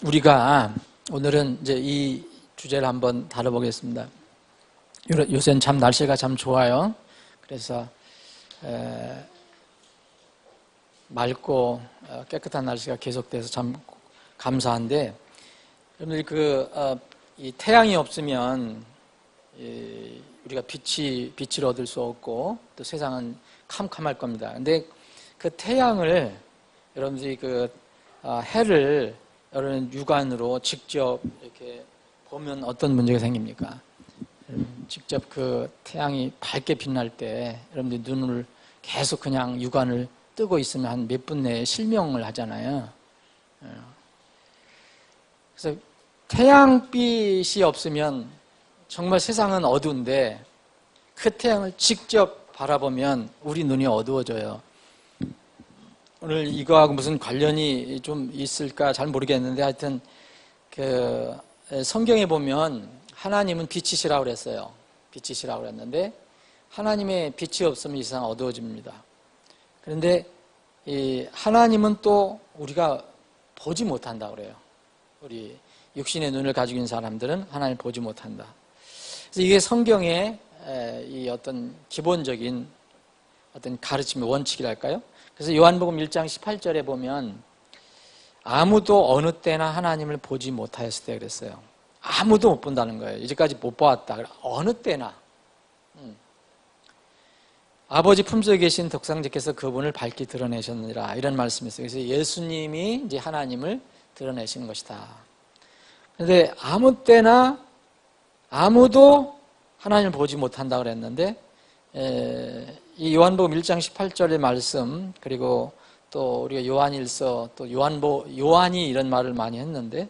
우리가 오늘은 이제 이 주제를 한번 다뤄보겠습니다. 요새는 참 날씨가 참 좋아요. 그래서 맑고 깨끗한 날씨가 계속돼서 참 감사한데, 여러분들 이 태양이 없으면 우리가 빛을 얻을 수 없고 또 세상은 캄캄할 겁니다. 근데 그 태양을 여러분들이 해를 여러분 육안으로 직접 이렇게 보면 어떤 문제가 생깁니까? 직접 그 태양이 밝게 빛날 때 여러분들이 눈을 계속 그냥 육안을 뜨고 있으면 한 몇 분 내에 실명을 하잖아요. 그래서 태양빛이 없으면 정말 세상은 어두운데 그 태양을 직접 바라보면 우리 눈이 어두워져요. 오늘 이거하고 무슨 관련이 좀 있을까 잘 모르겠는데, 하여튼 성경에 보면 하나님은 빛이시라고 그랬어요. 빛이시라고 그랬는데 하나님의 빛이 없으면 이 세상 어두워집니다. 그런데 이 하나님은 또 우리가 보지 못한다 그래요. 우리 육신의 눈을 가지고 있는 사람들은 하나님을 보지 못한다. 그래서 이게 성경의 이 어떤 기본적인 어떤 가르침의 원칙이랄까요? 그래서 요한복음 1장 18절에 보면 아무도 어느 때나 하나님을 보지 못하였을 때 그랬어요. 아무도 못 본다는 거예요. 이제까지 못 보았다. 어느 때나. 아버지 품속에 계신 독생자께서 그분을 밝히 드러내셨느니라, 이런 말씀이 있어요. 그래서 예수님이 이제 하나님을 드러내시는 것이다. 그런데 아무 때나 아무도 하나님을 보지 못한다 그랬는데, 이 요한복음 1장 18절의 말씀, 그리고 또 우리가 요한일서, 또 요한이 이런 말을 많이 했는데,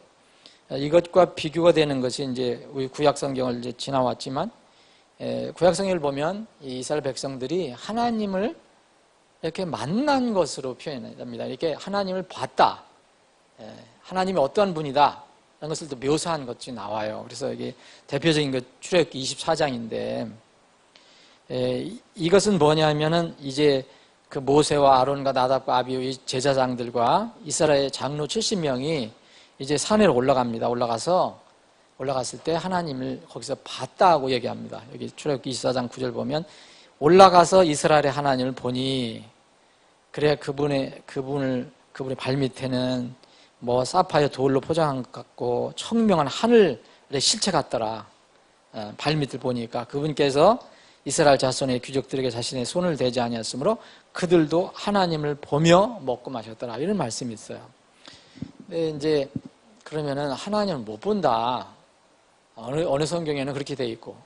이것과 비교가 되는 것이 이제 우리 구약 성경을 이제 지나왔지만, 구약 성경을 보면 이 이스라엘 백성들이 하나님을 이렇게 만난 것으로 표현합니다. 이렇게 하나님을 봤다, 하나님이 어떠한 분이다, 이런 것을 또 묘사한 것이 나와요. 그래서 이게 대표적인 것 출애굽기 24장인데, 이것은 뭐냐면은 이제 그 모세와 아론과 나답과 아비후 제사장들과 이스라엘 장로 70명이 이제 산에 올라갑니다. 올라갔을 때 하나님을 거기서 봤다고 얘기합니다. 여기 출애굽기 24장 9절 보면 올라가서 이스라엘의 하나님을 보니, 그래야 그분의 발밑에는 뭐 사파이어 돌로 포장한 것 같고 청명한 하늘의 실체 같더라. 발밑을 보니까 그분께서 이스라엘 자손의 귀족들에게 자신의 손을 대지 아니었으므로 그들도 하나님을 보며 먹고 마셨더라, 이런 말씀이 있어요. 근데 이제 그러면은 하나님을 못 본다, 어느 성경에는 그렇게 돼 있고,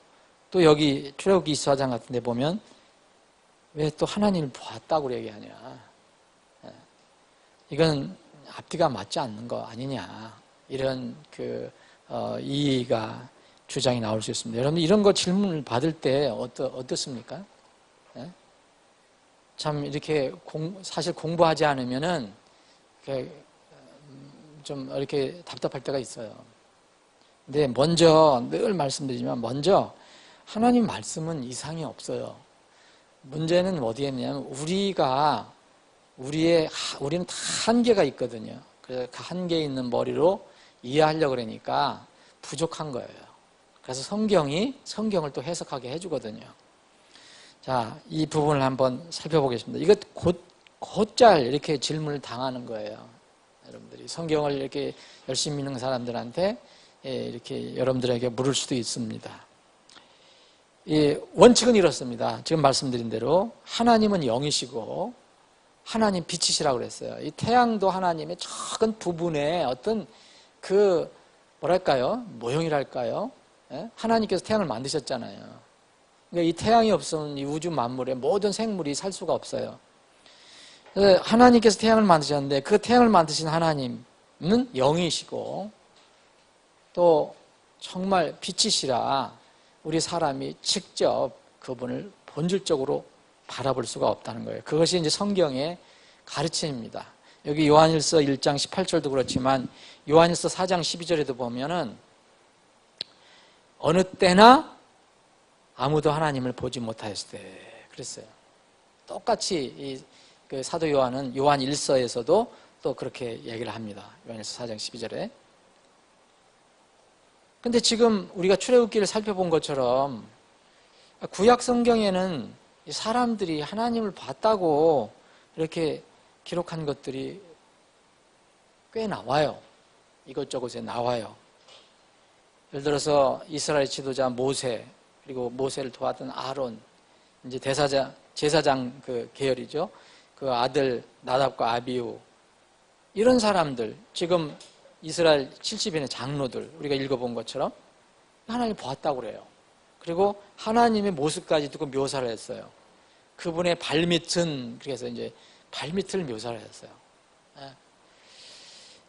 또 여기 출애굽기 24장 같은 데 보면 왜 또 하나님을 보았다고 얘기하냐, 이건 앞뒤가 맞지 않는 거 아니냐, 이런 이의가 주장이 나올 수 있습니다. 여러분, 이런 거 질문을 받을 때 어떻습니까? 참 이렇게 사실 공부하지 않으면은 좀 이렇게 답답할 때가 있어요. 근데 먼저 늘 말씀드리지만, 먼저 하나님 말씀은 이상이 없어요. 문제는 어디에 있냐면 우리는 다 한계가 있거든요. 그래서 그 한계에 있는 머리로 이해하려고 그러니까 부족한 거예요. 그래서 성경을 또 해석하게 해주거든요. 자, 이 부분을 한번 살펴보겠습니다. 이것 곧잘 이렇게 질문을 당하는 거예요. 여러분들이 성경을 이렇게 열심히 믿는 사람들한테 이렇게 여러분들에게 물을 수도 있습니다. 원칙은 이렇습니다. 지금 말씀드린 대로 하나님은 영이시고 하나님 빛이시라고 그랬어요. 이 태양도 하나님의 작은 부분의 어떤 모형이랄까요? 하나님께서 태양을 만드셨잖아요. 그러니까 이 태양이 없으면 이 우주 만물의 모든 생물이 살 수가 없어요. 하나님께서 태양을 만드셨는데 그 태양을 만드신 하나님은 영이시고 또 정말 빛이시라 우리 사람이 직접 그분을 본질적으로 바라볼 수가 없다는 거예요. 그것이 이제 성경의 가르침입니다. 여기 요한일서 1장 18절도 그렇지만 요한일서 4장 12절에도 보면은 어느 때나 아무도 하나님을 보지 못하였을 때 그랬어요. 똑같이 그 사도 요한은 요한 1서에서도 또 그렇게 얘기를 합니다. 요한일서 4장 12절에 근데 지금 우리가 출애굽기를 살펴본 것처럼 구약 성경에는 사람들이 하나님을 봤다고 이렇게 기록한 것들이 꽤 나와요. 이것저것에 나와요. 예를 들어서 이스라엘 지도자 모세, 그리고 모세를 도왔던 아론, 이제 제사장 그 계열이죠. 그 아들 나답과 아비후, 이런 사람들, 지금 이스라엘 70인의 장로들, 우리가 읽어본 것처럼 하나님 보았다고 그래요. 그리고 하나님의 모습까지 두고 묘사를 했어요. 그분의 발밑은, 그래서 이제 발밑을 묘사를 했어요.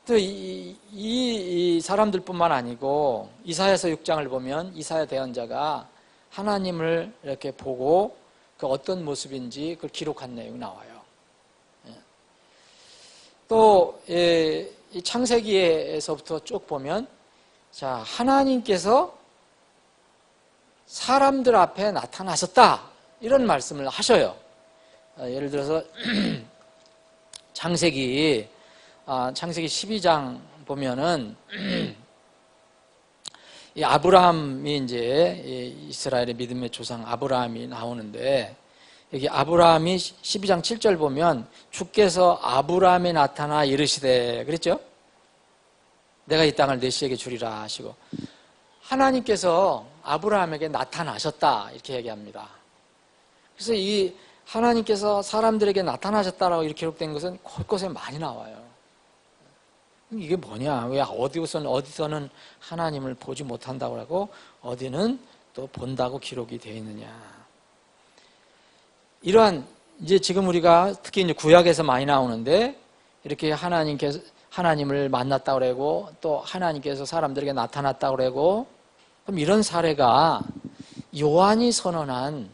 또 이 사람들뿐만 아니고 이사야서 6장을 보면 이사야 대언자가 하나님을 이렇게 보고 그 어떤 모습인지 그걸 기록한 내용이 나와요. 또 이 창세기에서부터 쭉 보면, 자, 하나님께서 사람들 앞에 나타나셨다, 이런 말씀을 하셔요. 예를 들어서 창세기 12장 보면은 이 아브라함이 이제 이스라엘의 믿음의 조상 아브라함이 나오는데, 여기 아브라함이 12장 7절 보면 주께서 아브라함에 나타나 이르시되, 그랬죠? 내가 이 땅을 내 씨에게 주리라 하시고, 하나님께서 아브라함에게 나타나셨다, 이렇게 얘기합니다. 그래서 이 하나님께서 사람들에게 나타나셨다라고 이렇게 기록된 것은 곳곳에 많이 나와요. 이게 뭐냐? 왜 어디서는 하나님을 보지 못한다고 하고 어디는 또 본다고 기록이 되어 있느냐? 이러한, 이제 지금 우리가 특히 이제 구약에서 많이 나오는데, 이렇게 하나님을 만났다고 그러고 또 하나님께서 사람들에게 나타났다고 그러고, 그럼 이런 사례가 요한이 선언한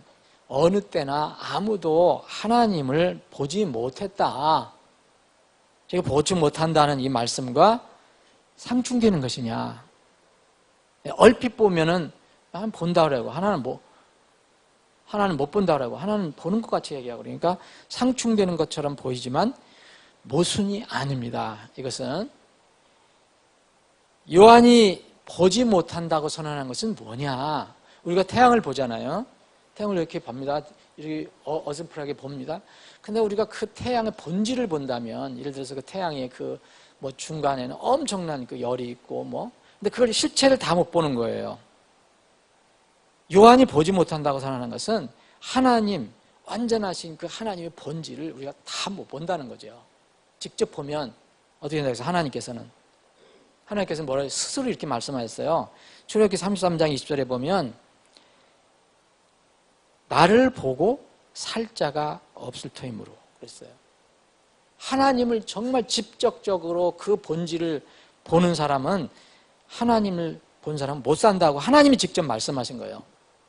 어느 때나 아무도 하나님을 보지 못했다, 제가 보지 못한다는 이 말씀과 상충되는 것이냐? 얼핏 보면은 하나는 본다 그러고 하나는 못 본다 그러고 하나는 보는 것 같이 얘기하고, 그러니까 상충되는 것처럼 보이지만 모순이 아닙니다. 이것은 요한이 보지 못한다고 선언한 것은 뭐냐? 우리가 태양을 보잖아요. 태양을 이렇게 봅니다. 이렇게 어슴푸레하게 봅니다. 근데 우리가 그 태양의 본질을 본다면, 예를 들어서 그 태양의 그 뭐 중간에는 엄청난 그 열이 있고 근데 그걸 실체를 다 못 보는 거예요. 요한이 보지 못한다고 선언한 것은 하나님, 완전하신 그 하나님의 본질을 우리가 다 못 본다는 거죠. 직접 보면 어떻게 된다고 해서 하나님께서는 뭐라고 스스로 이렇게 말씀하셨어요. 출애굽기 33장 20절에 보면 나를 보고 살 자가 없을 터이므로 그랬어요. 하나님을 정말 직접적으로 그 본질을 보는 사람은, 하나님을 본 사람은 못 산다고 하나님이 직접 말씀하신 거예요.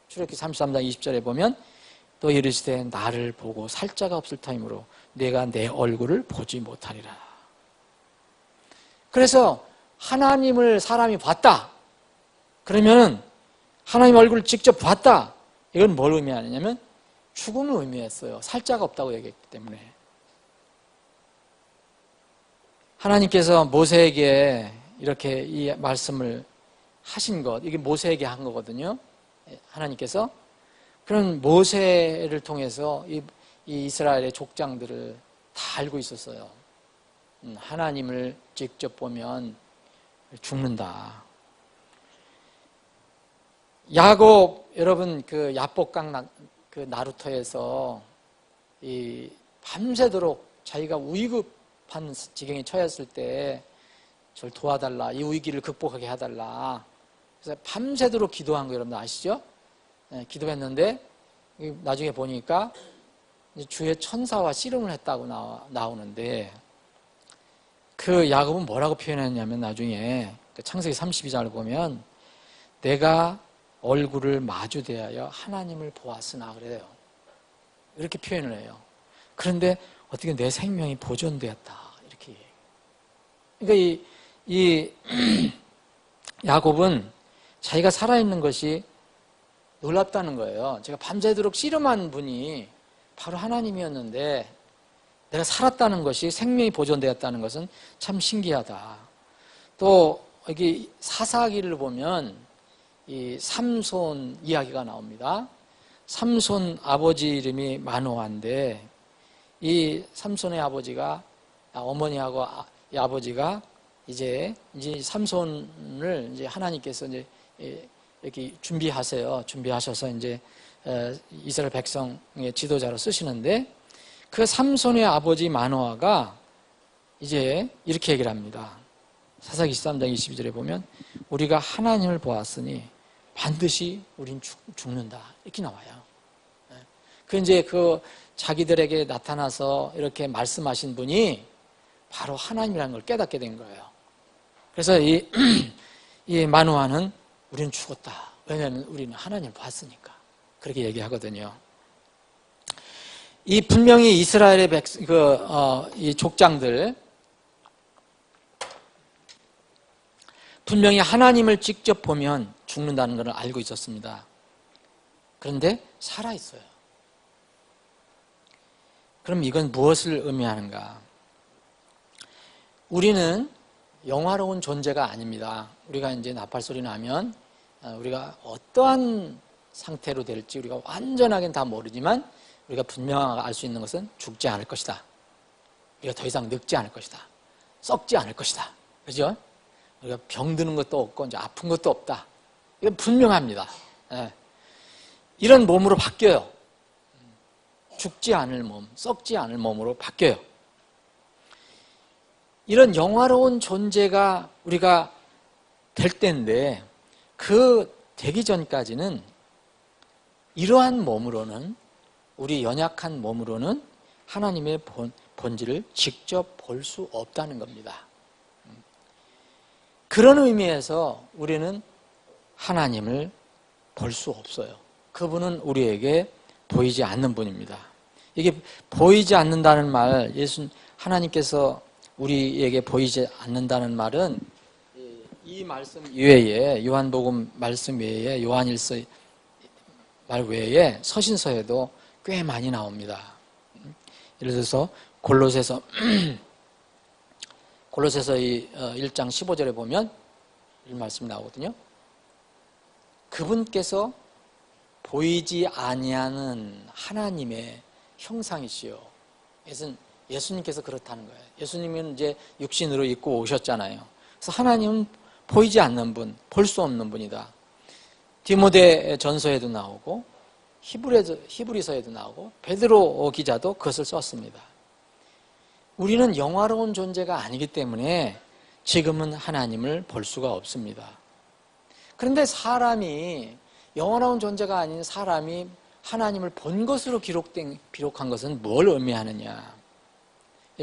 출애굽기 33장 20절에 보면 또 이르시되 나를 보고 살 자가 없을 터이므로 내가 내 얼굴을 보지 못하리라. 그래서 하나님을 사람이 봤다, 그러면은 하나님 얼굴을 직접 봤다, 이건 뭘 의미하느냐면 죽음을 의미했어요. 살 자가 없다고 얘기했기 때문에. 하나님께서 모세에게 이렇게 이 말씀을 하신 것, 이게 모세에게 한 거거든요. 하나님께서. 그런 모세를 통해서 이 이스라엘의 족장들을 다 알고 있었어요. 하나님을 직접 보면 죽는다. 야곱, 여러분 그 야복강 그 나루터에서 이 밤새도록 자기가 위급한 지경에 처했을 때 저를 도와달라, 이 위기를 극복하게 해달라, 그래서 밤새도록 기도한 거 여러분 아시죠? 네, 기도했는데 나중에 보니까 주의 천사와 씨름을 했다고 나오는데, 그 야곱은 뭐라고 표현했냐면 나중에 창세기 32장을 보면 내가 얼굴을 마주 대하여 하나님을 보았으나 그래요. 이렇게 표현을 해요. 그런데 어떻게 내 생명이 보존되었다, 이렇게. 그러니까 이 야곱은 자기가 살아있는 것이 놀랍다는 거예요. 제가 밤새도록 씨름한 분이 바로 하나님이었는데 내가 살았다는 것이, 생명이 보존되었다는 것은 참 신기하다. 또 여기 사사기를 보면 이 삼손 이야기가 나옵니다. 삼손 아버지 이름이 마노아인데 이 삼손의 아버지가 어머니하고 이 아버지가 이제 삼손을 이제 하나님께서 이제 이렇게 준비하셔서 이제 이스라엘 백성의 지도자로 쓰시는데 그 삼손의 아버지 마노아가 이제 이렇게 얘기를 합니다. 사사기 23장 22절에 보면 우리가 하나님을 보았으니 반드시 우린 죽는다 이렇게 나와요. 그 이제 그 자기들에게 나타나서 이렇게 말씀하신 분이 바로 하나님이라는 걸 깨닫게 된 거예요. 그래서 이 마노아는 우리는 죽었다. 왜냐하면 우리는 하나님을 봤으니까. 그렇게 얘기하거든요. 이 분명히 이스라엘의 이 족장들, 분명히 하나님을 직접 보면 죽는다는 것을 알고 있었습니다. 그런데 살아있어요. 그럼 이건 무엇을 의미하는가? 우리는 영화로운 존재가 아닙니다. 우리가 이제 나팔소리 나면 우리가 어떠한 상태로 될지 우리가 완전하게는 다 모르지만 우리가 분명하게 알 수 있는 것은 죽지 않을 것이다. 우리가 더 이상 늙지 않을 것이다. 썩지 않을 것이다. 그죠? 우리가 병드는 것도 없고 이제 아픈 것도 없다. 이건 분명합니다. 예. 이런 몸으로 바뀌어요. 죽지 않을 몸, 썩지 않을 몸으로 바뀌어요. 이런 영화로운 존재가 우리가 될 때인데 그 되기 전까지는 이러한 몸으로는 우리 연약한 몸으로는 하나님의 본질을 직접 볼 수 없다는 겁니다. 그런 의미에서 우리는 하나님을 볼 수 없어요. 그분은 우리에게 보이지 않는 분입니다. 이게 보이지 않는다는 말, 하나님께서 우리에게 보이지 않는다는 말은 이 말씀 이외에 요한복음 말씀 외에 요한일서 말 외에 서신서에도 꽤 많이 나옵니다. 예를 들어서 골로새서 1장 15절에 보면 이 말씀이 나오거든요. 그분께서 보이지 아니하는 하나님의 형상이시요. 그래서 예수님께서 그렇다는 거예요. 예수님은 이제 육신으로 입고 오셨잖아요. 그래서 하나님은 보이지 않는 분, 볼 수 없는 분이다. 디모데 전서에도 나오고 히브리서에도 나오고 베드로 기자도 그것을 썼습니다. 우리는 영화로운 존재가 아니기 때문에 지금은 하나님을 볼 수가 없습니다. 그런데 사람이 영원한 존재가 아닌 사람이 하나님을 본 것으로 기록한 것은 뭘 의미하느냐?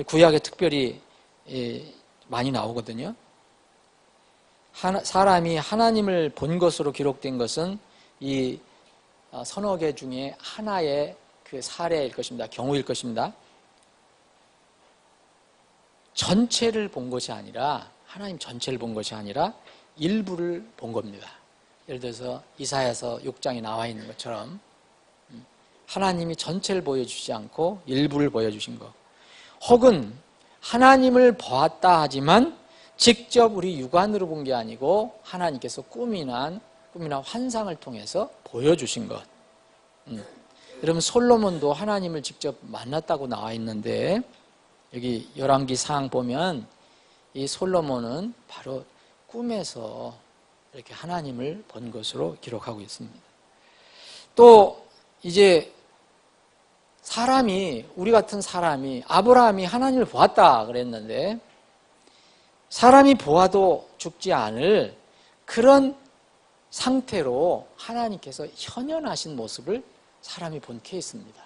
구약에 특별히 많이 나오거든요. 사람이 하나님을 본 것으로 기록된 것은 이 서너 개 중에 하나의 그 사례일 것입니다. 경우일 것입니다. 전체를 본 것이 아니라 하나님 전체를 본 것이 아니라 일부를 본 겁니다. 예를 들어서 이사야서 6장에 나와 있는 것처럼 하나님이 전체를 보여주지 않고 일부를 보여주신 것, 혹은 하나님을 보았다 하지만 직접 우리 육안으로 본 게 아니고 하나님께서 꿈이나 환상을 통해서 보여주신 것. 여러분 솔로몬도 하나님을 직접 만났다고 나와 있는데 여기 열왕기 상 보면 이 솔로몬은 바로 꿈에서 이렇게 하나님을 본 것으로 기록하고 있습니다. 또 이제 우리 같은 사람이 아브라함이 하나님을 보았다 그랬는데 사람이 보아도 죽지 않을 그런 상태로 하나님께서 현현하신 모습을 사람이 본 케이스입니다.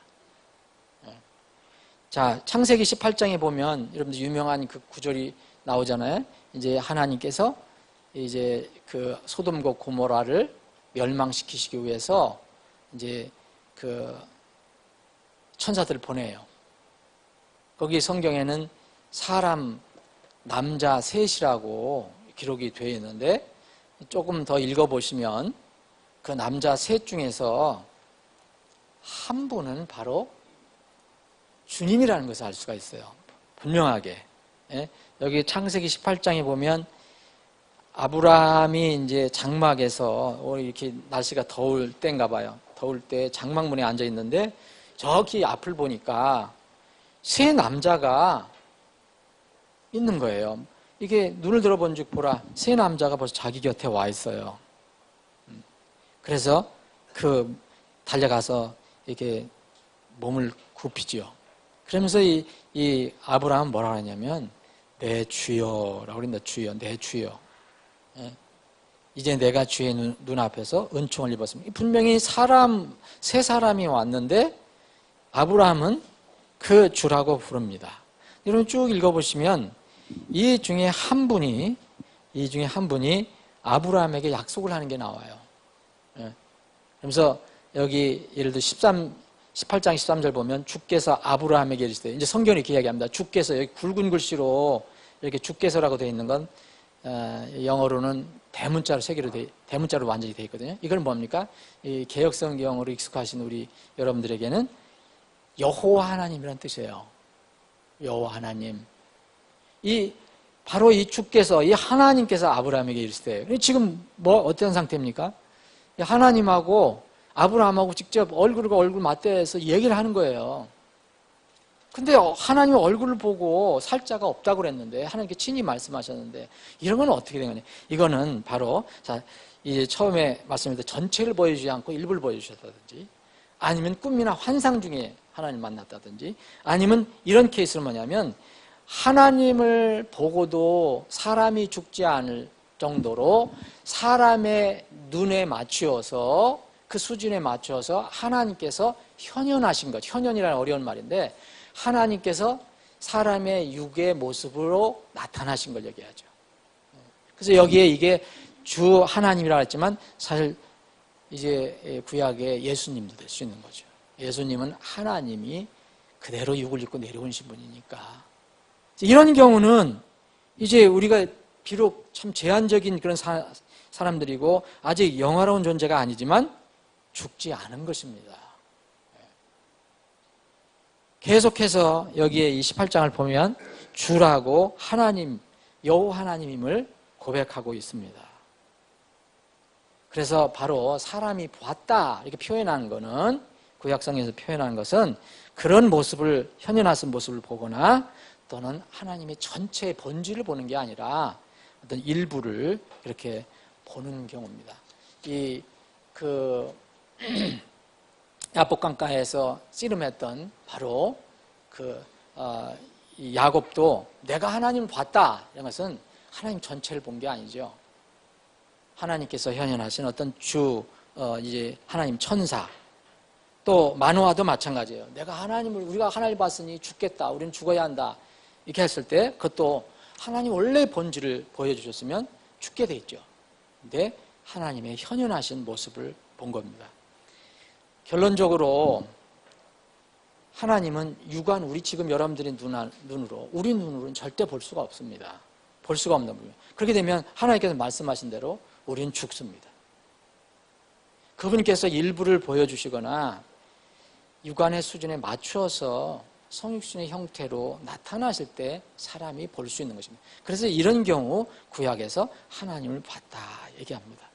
자, 창세기 18장에 보면 여러분들 유명한 그 구절이 나오잖아요. 이제 하나님께서 이제 그 소돔과 고모라를 멸망시키시기 위해서 이제 그 천사들을 보내요. 거기 성경에는 사람 남자 셋이라고 기록이 되어 있는데 조금 더 읽어보시면 그 남자 셋 중에서 한 분은 바로 주님이라는 것을 알 수가 있어요. 분명하게. 여기 창세기 18장에 보면 아브라함이 이제 장막에서 이렇게 날씨가 더울 때인가 봐요. 더울 때 장막문에 앉아 있는데 저기 앞을 보니까 세 남자가 있는 거예요. 이게 눈을 들어본 즉 보라, 세 남자가 벌써 자기 곁에 와 있어요. 그래서 달려가서 이렇게 몸을 굽히죠. 그러면서 이 아브라함은 뭐라 하냐면 내 주여라고 그런다. 주여, 내 주여. 예. 이제 내가 주의 눈앞에서 은총을 입었습니다. 분명히 세 사람이 왔는데 아브라함은 그 주라고 부릅니다. 여러분 쭉 읽어보시면 이 중에 한 분이 아브라함에게 약속을 하는 게 나와요. 예. 그러면서 여기 예를 들어 18장 13절 보면 주께서 아브라함에게 이르시되, 이제 성경이 이렇게 이야기합니다. 주께서, 여기 굵은 글씨로 이렇게 주께서라고 되어 있는 건 영어로는 대문자로 완전히 되어 있거든요. 이건 뭡니까? 이 개역성경으로 익숙하신 우리 여러분들에게는 여호와 하나님이란 뜻이에요. 여호와 하나님. 바로 이 주께서, 이 하나님께서 아브라함에게 이르시되, 지금 어떤 상태입니까? 하나님하고 아브라함하고 직접 얼굴과 얼굴 맞대서 얘기를 하는 거예요. 근데 하나님 얼굴을 보고 살 자가 없다고 그랬는데, 하나님께 친히 말씀하셨는데, 이런 건 어떻게 된 거냐? 이거는 바로, 이제 처음에 말씀드린 전체를 보여주지 않고 일부를 보여주셨다든지, 아니면 꿈이나 환상 중에 하나님 만났다든지, 아니면 이런 케이스는 뭐냐면, 하나님을 보고도 사람이 죽지 않을 정도로 사람의 눈에 맞추어서, 그 수준에 맞춰서 하나님께서 현현하신 것, 현현이라는 어려운 말인데 하나님께서 사람의 육의 모습으로 나타나신 걸 얘기하죠. 그래서 여기에 이게 주 하나님이라고 했지만 사실 이제 구약의 예수님도 될 수 있는 거죠. 예수님은 하나님이 그대로 육을 입고 내려오신 분이니까. 이런 경우는 이제 우리가 비록 참 제한적인 그런 사람들이고 아직 영화로운 존재가 아니지만 죽지 않은 것입니다. 계속해서 여기에 28장을 보면 주라고 하나님, 여호와 하나님임을 고백하고 있습니다. 그래서 바로 사람이 보았다 이렇게 표현하는 것은, 구약성에서 표현하는 것은 그런 모습을, 현현하신 모습을 보거나 또는 하나님의 전체의 본질을 보는 게 아니라 어떤 일부를 이렇게 보는 경우입니다. 야복강가에서 씨름했던 바로 이 야곱도 내가 하나님을 봤다 이런 것은 하나님 전체를 본 게 아니죠. 하나님께서 현현하신 어떤 이제 하나님 천사, 또 마노아도 마찬가지예요. 우리가 하나님을 봤으니 죽겠다, 우리는 죽어야 한다 이렇게 했을 때 그것도 하나님 원래 본질을 보여주셨으면 죽게 돼 있죠. 근데 하나님의 현현하신 모습을 본 겁니다. 결론적으로 하나님은 육안, 우리 지금 여러분들의 눈으로, 우리 눈으로는 절대 볼 수가 없습니다. 볼 수가 없는 분이에요. 그렇게 되면 하나님께서 말씀하신 대로 우리는 죽습니다. 그분께서 일부를 보여주시거나 육안의 수준에 맞추어서 성육신의 형태로 나타나실 때 사람이 볼 수 있는 것입니다. 그래서 이런 경우 구약에서 하나님을 봤다 얘기합니다.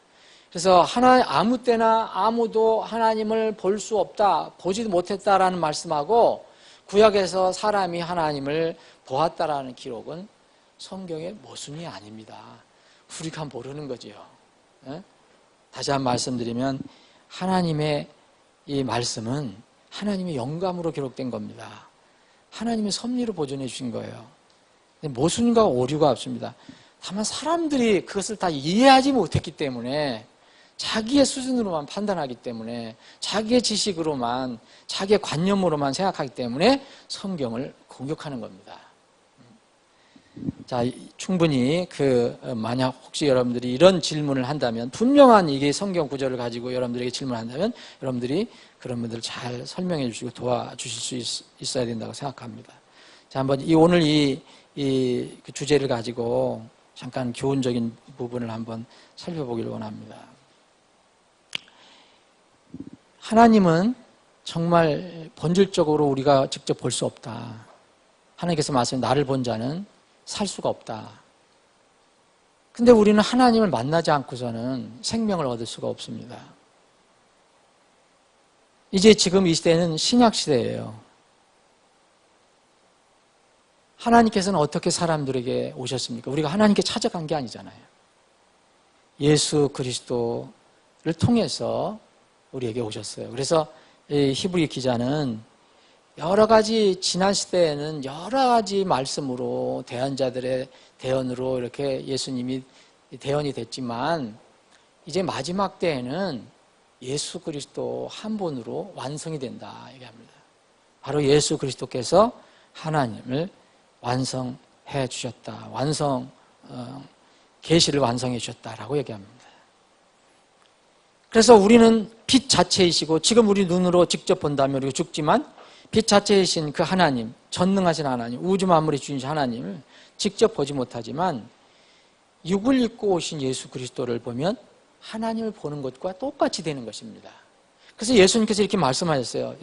그래서 아무 때나 아무도 하나님을 볼 수 없다, 보지도 못했다라는 말씀하고 구약에서 사람이 하나님을 보았다라는 기록은 성경의 모순이 아닙니다. 우리가 모르는 거지요. 다시 한번 말씀드리면 하나님의 이 말씀은 하나님의 영감으로 기록된 겁니다. 하나님의 섭리로 보존해 주신 거예요. 모순과 오류가 없습니다. 다만 사람들이 그것을 다 이해하지 못했기 때문에, 자기의 수준으로만 판단하기 때문에, 자기의 지식으로만, 자기의 관념으로만 생각하기 때문에 성경을 공격하는 겁니다. 자, 충분히 만약 혹시 여러분들이 이런 질문을 한다면, 분명한 이게 성경 구절을 가지고 여러분들에게 질문한다면 여러분들이 그런 분들을 잘 설명해 주시고 도와주실 수 있어야 된다고 생각합니다. 자, 한번 오늘 그 주제를 가지고 잠깐 교훈적인 부분을 한번 살펴보기를 원합니다. 하나님은 정말 본질적으로 우리가 직접 볼 수 없다. 하나님께서 말씀해 나를 본 자는 살 수가 없다. 근데 우리는 하나님을 만나지 않고서는 생명을 얻을 수가 없습니다. 이제 지금 이 시대는 신약 시대예요. 하나님께서는 어떻게 사람들에게 오셨습니까? 우리가 하나님께 찾아간 게 아니잖아요. 예수 그리스도를 통해서 우리에게 오셨어요. 그래서 이 히브리 기자는 여러 가지 지난 시대에는 여러 가지 말씀으로 대언자들의 대언으로 이렇게 예수님이 대언이 됐지만 이제 마지막 때에는 예수 그리스도 한 분으로 완성이 된다 얘기합니다. 바로 예수 그리스도께서 하나님을 완성해 주셨다. 계시를 완성해 주셨다라고 얘기합니다. 그래서 우리는 빛 자체이시고 지금 우리 눈으로 직접 본다면 우리가 죽지만 빛 자체이신 그 하나님, 전능하신 하나님, 우주 만물의 주인이신 하나님을 직접 보지 못하지만 육을 입고 오신 예수 그리스도를 보면 하나님을 보는 것과 똑같이 되는 것입니다. 그래서 예수님께서 이렇게 말씀하셨어요.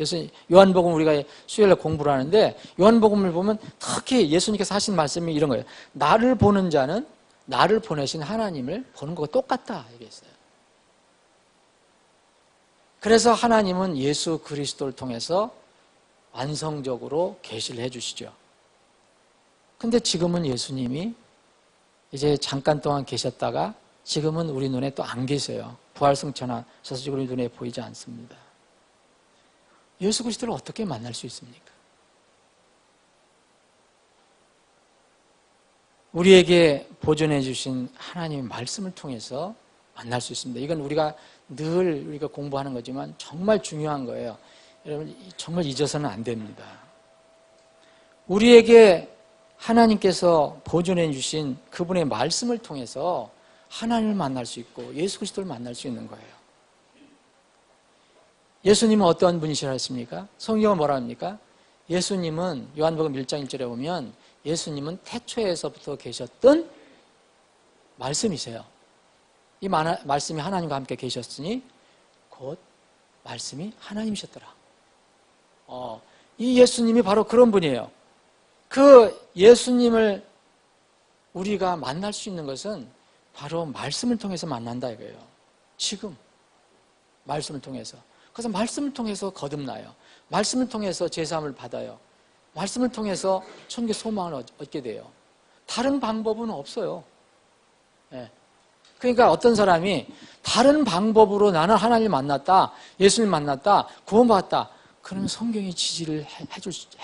요한복음 우리가 수요일에 공부를 하는데 요한복음을 보면 특히 예수님께서 하신 말씀이 이런 거예요. 나를 보는 자는 나를 보내신 하나님을 보는 것과 똑같다 얘기했어요. 그래서 하나님은 예수 그리스도를 통해서 완성적으로 계시를 해주시죠. 근데 지금은 예수님이 이제 잠깐 동안 계셨다가 지금은 우리 눈에 또 안 계세요. 부활승천하셔서 지금 우리 눈에 보이지 않습니다. 예수 그리스도를 어떻게 만날 수 있습니까? 우리에게 보존해 주신 하나님의 말씀을 통해서 만날 수 있습니다. 이건 우리가 공부하는 거지만 정말 중요한 거예요. 여러분 정말 잊어서는 안 됩니다. 우리에게 하나님께서 보존해 주신 그분의 말씀을 통해서 하나님을 만날 수 있고 예수 그리스도를 만날 수 있는 거예요. 예수님은 어떤 분이시라 했습니까? 성경은 뭐라 합니까? 예수님은 요한복음 1장 1절에 보면 예수님은 태초에서부터 계셨던 말씀이세요. 이 말씀이 하나님과 함께 계셨으니 곧 말씀이 하나님이셨더라. 이 예수님이 바로 그런 분이에요. 그 예수님을 우리가 만날 수 있는 것은 바로 말씀을 통해서 만난다 이거예요. 지금 말씀을 통해서. 그래서 말씀을 통해서 거듭나요. 말씀을 통해서 제사함을 받아요. 말씀을 통해서 천국의 소망을 얻게 돼요. 다른 방법은 없어요. 네. 그러니까 어떤 사람이 다른 방법으로 나는 하나님을 만났다, 예수님을 만났다, 구원받았다. 그러면 성경이 지지를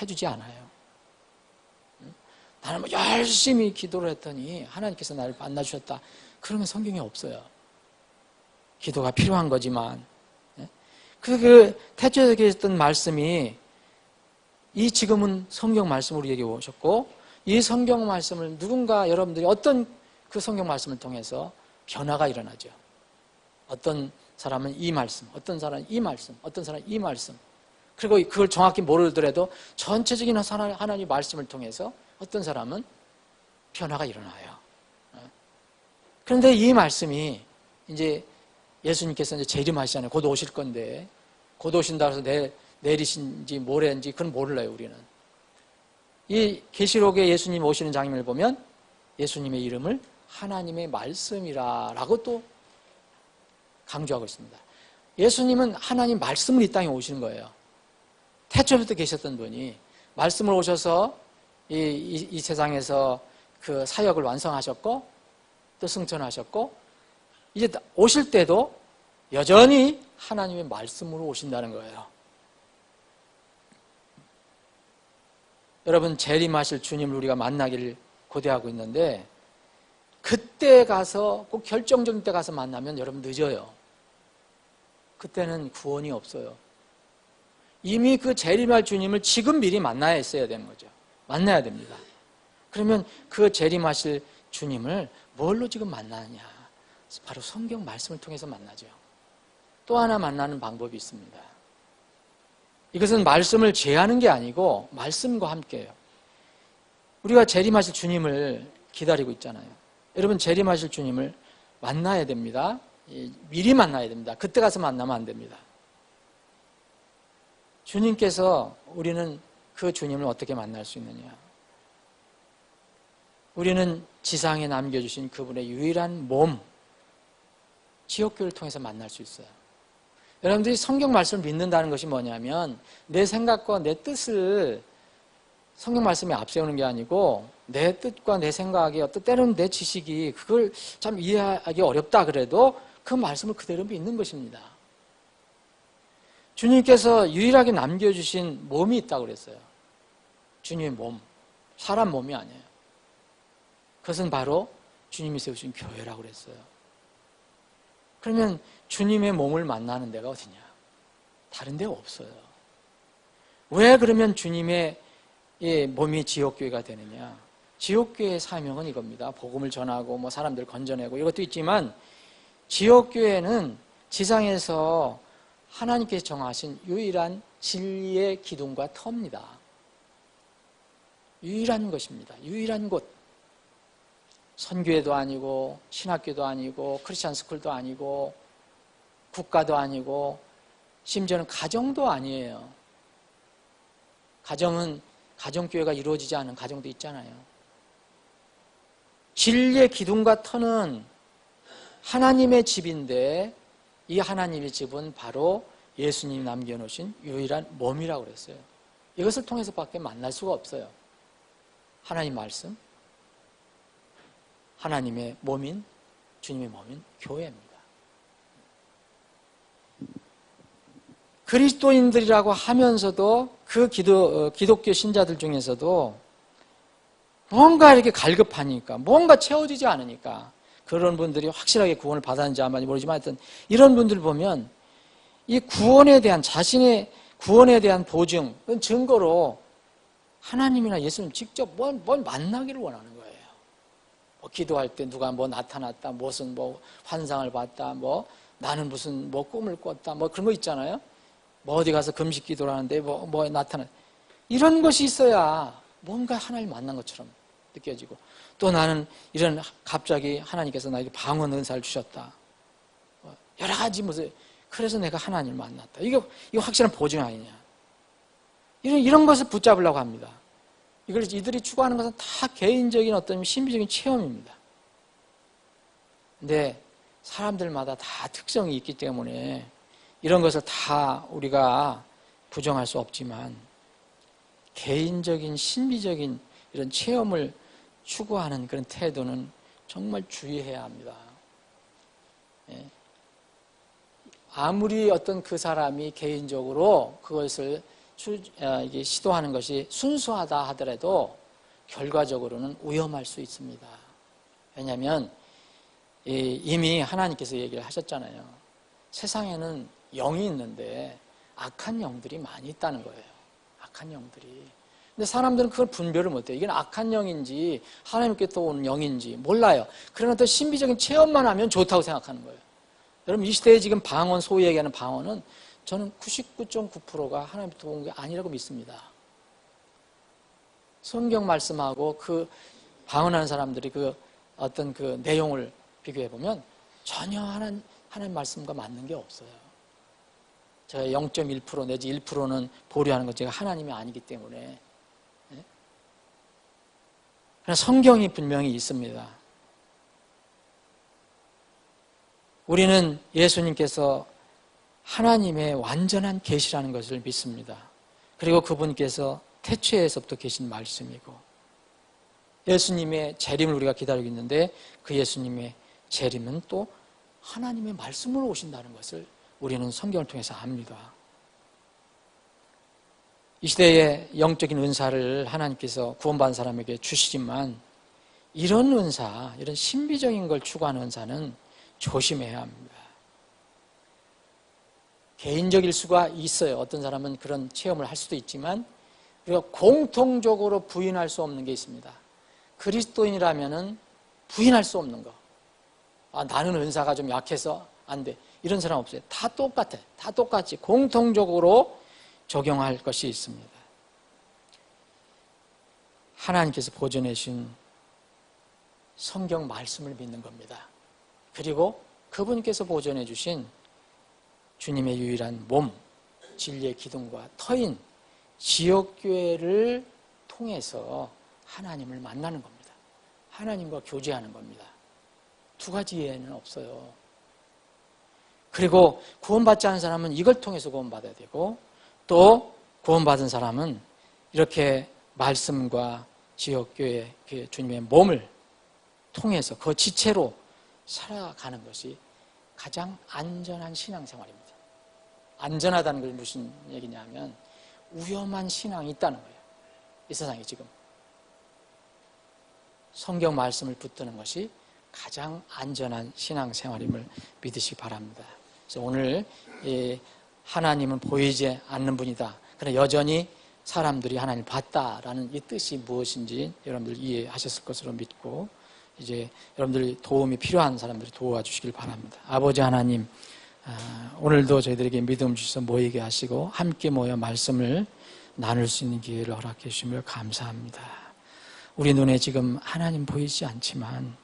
해주지 않아요. 나는 열심히 기도를 했더니 하나님께서 나를 만나주셨다. 그러면 성경이 없어요. 기도가 필요한 거지만. 그 태초에 계셨던 말씀이 이 지금은 성경 말씀으로 우리에게 오셨고 이 성경 말씀을 누군가 여러분들이 어떤 그 성경 말씀을 통해서 변화가 일어나죠. 어떤 사람은 이 말씀, 어떤 사람은 이 말씀, 어떤 사람은 이 말씀. 그리고 그걸 정확히 모르더라도 전체적인 하나님의 말씀을 통해서 어떤 사람은 변화가 일어나요. 그런데 이 말씀이 이제 예수님께서 이제 재림하시잖아요. 곧 오실 건데 곧 오신다 해서 내리신지 모레인지 그건 몰라요. 우리는. 이 계시록에 예수님 오시는 장면을 보면 예수님의 이름을 하나님의 말씀이라고 또 강조하고 있습니다. 예수님은 하나님 말씀을 이 땅에 오시는 거예요. 태초부터 계셨던 분이 말씀을 오셔서 이 세상에서 그 사역을 완성하셨고 또 승천하셨고 이제 오실 때도 여전히 하나님의 말씀으로 오신다는 거예요. 여러분 재림하실 주님을 우리가 만나기를 고대하고 있는데 그때 가서 꼭 결정적인 때 가서 만나면 여러분 늦어요. 그때는 구원이 없어요. 이미 그 재림할 주님을 지금 미리 만나야 했어야 되는 거죠. 만나야 됩니다. 그러면 그 재림하실 주님을 뭘로 지금 만나느냐? 바로 성경 말씀을 통해서 만나죠. 또 하나 만나는 방법이 있습니다. 이것은 말씀을 제하는 게 아니고 말씀과 함께해요. 우리가 재림하실 주님을 기다리고 있잖아요. 여러분 재림하실 주님을 만나야 됩니다. 미리 만나야 됩니다. 그때 가서 만나면 안 됩니다. 주님께서 우리는 그 주님을 어떻게 만날 수 있느냐? 우리는 지상에 남겨주신 그분의 유일한 몸, 지옥교회를 통해서 만날 수 있어요. 여러분들이 성경 말씀을 믿는다는 것이 뭐냐면 내 생각과 내 뜻을 성경 말씀에 앞세우는 게 아니고 내 뜻과 내 생각이 어떤 때로는 내 지식이 그걸 참 이해하기 어렵다 그래도 그 말씀을 그대로 믿는 것입니다. 주님께서 유일하게 남겨주신 몸이 있다고 그랬어요. 주님의 몸, 사람 몸이 아니에요. 그것은 바로 주님이 세우신 교회라고 그랬어요. 그러면 주님의 몸을 만나는 데가 어디냐? 다른 데가 없어요. 왜 그러면 주님의 몸이 지옥교회가 되느냐? 지옥교회의 사명은 이겁니다. 복음을 전하고 뭐 사람들 건져내고 이것도 있지만 지옥교회는 지상에서 하나님께서 정하신 유일한 진리의 기둥과 터입니다. 유일한 것입니다. 유일한 곳. 선교회도 아니고 신학교도 아니고 크리스찬 스쿨도 아니고 국가도 아니고 심지어는 가정도 아니에요. 가정은 가정교회가 이루어지지 않은 가정도 있잖아요. 진리의 기둥과 터는 하나님의 집인데 이 하나님의 집은 바로 예수님이 남겨놓으신 유일한 몸이라고 그랬어요. 이것을 통해서밖에 만날 수가 없어요. 하나님 말씀, 하나님의 몸인, 주님의 몸인 교회입니다. 그리스도인들이라고 하면서도 그 기독교 신자들 중에서도 뭔가 이렇게 갈급하니까, 뭔가 채워지지 않으니까 그런 분들이 확실하게 구원을 받았는지 아마 모르지만 하여튼 이런 분들 보면 이 구원에 대한 자신의 구원에 대한 보증, 증거로 하나님이나 예수님 직접 뭘 만나기를 원하는 거예요. 뭐 기도할 때 누가 뭐 나타났다, 무슨 뭐 환상을 봤다, 뭐 나는 무슨 뭐 꿈을 꿨다, 뭐 그런 거 있잖아요. 뭐 어디 가서 금식 기도를 하는데 뭐 나타나. 이런 것이 있어야 뭔가 하나님 만난 것처럼 느껴지고 또 나는 이런 갑자기 하나님께서 나에게 방언 은사를 주셨다. 여러 가지 무슨 그래서 내가 하나님을 만났다. 이거 확실한 보증 아니냐. 이런 것을 붙잡으려고 합니다. 이들이 추구하는 것은 다 개인적인 어떤 신비적인 체험입니다. 근데 사람들마다 다 특성이 있기 때문에 이런 것을 다 우리가 부정할 수 없지만 개인적인 신비적인 이런 체험을 추구하는 그런 태도는 정말 주의해야 합니다. 아무리 어떤 그 사람이 개인적으로 그것을 이게 시도하는 것이 순수하다 하더라도 결과적으로는 위험할 수 있습니다. 왜냐하면 이미 하나님께서 얘기를 하셨잖아요. 세상에는 영이 있는데 악한 영들이 많이 있다는 거예요. 악한 영들이. 근데 사람들은 그걸 분별을 못해요. 이게 악한 영인지 하나님께서 온 영인지 몰라요. 그러나 또 신비적인 체험만 하면 좋다고 생각하는 거예요. 여러분 이 시대에 지금 방언, 소위 얘기하는 방언은 저는 99.9%가 하나님부터 온 게 아니라고 믿습니다. 성경 말씀하고 그 방언하는 사람들이 그 어떤 그 내용을 비교해 보면 전혀 하나님 말씀과 맞는 게 없어요. 제가 0.1% 내지 1%는 보류하는 건 제가 하나님이 아니기 때문에. 그러나 성경이 분명히 있습니다. 우리는 예수님께서 하나님의 완전한 계시라는 것을 믿습니다. 그리고 그분께서 태초에서부터 계신 말씀이고 예수님의 재림을 우리가 기다리고 있는데 그 예수님의 재림은 또 하나님의 말씀으로 오신다는 것을 우리는 성경을 통해서 압니다. 이 시대에 영적인 은사를 하나님께서 구원받은 사람에게 주시지만 이런 은사, 이런 신비적인 걸 추구하는 은사는 조심해야 합니다. 개인적일 수가 있어요. 어떤 사람은 그런 체험을 할 수도 있지만 우리가 공통적으로 부인할 수 없는 게 있습니다. 그리스도인이라면은 부인할 수 없는 거. 나는 은사가 좀 약해서 안 돼. 이런 사람 없어요. 다 똑같아. 다 똑같이 공통적으로 적용할 것이 있습니다. 하나님께서 보존해 주신 성경 말씀을 믿는 겁니다. 그리고 그분께서 보존해 주신 주님의 유일한 몸, 진리의 기둥과 터인 지역교회를 통해서 하나님을 만나는 겁니다. 하나님과 교제하는 겁니다. 두 가지 예는 없어요. 그리고 구원받지 않은 사람은 이걸 통해서 구원받아야 되고, 또 구원받은 사람은 이렇게 말씀과 지역교회 주님의 몸을 통해서 그 지체로 살아가는 것이 가장 안전한 신앙생활입니다. 안전하다는 걸 무슨 얘기냐면 위험한 신앙이 있다는 거예요. 이 세상에 지금 성경 말씀을 붙드는 것이 가장 안전한 신앙생활임을 믿으시기 바랍니다. 그래서 오늘 하나님은 보이지 않는 분이다. 그러나 여전히 사람들이 하나님을 봤다라는 이 뜻이 무엇인지 여러분들 이해하셨을 것으로 믿고, 이제 여러분들이 도움이 필요한 사람들이 도와주시길 바랍니다. 아버지 하나님, 오늘도 저희들에게 믿음 주셔서 모이게 하시고 함께 모여 말씀을 나눌 수 있는 기회를 허락해 주시며 감사합니다. 우리 눈에 지금 하나님 보이지 않지만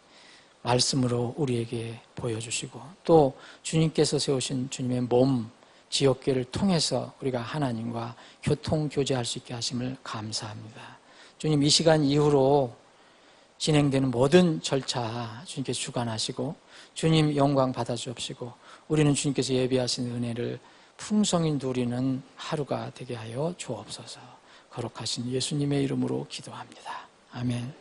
말씀으로 우리에게 보여주시고, 또 주님께서 세우신 주님의 몸 지옥교회를 통해서 우리가 하나님과 교통 교제할 수 있게 하심을 감사합니다. 주님, 이 시간 이후로 진행되는 모든 절차 주님께서 주관하시고 주님 영광 받아주옵시고, 우리는 주님께서 예비하신 은혜를 풍성히 누리는 하루가 되게 하여 주옵소서. 거룩하신 예수님의 이름으로 기도합니다. 아멘.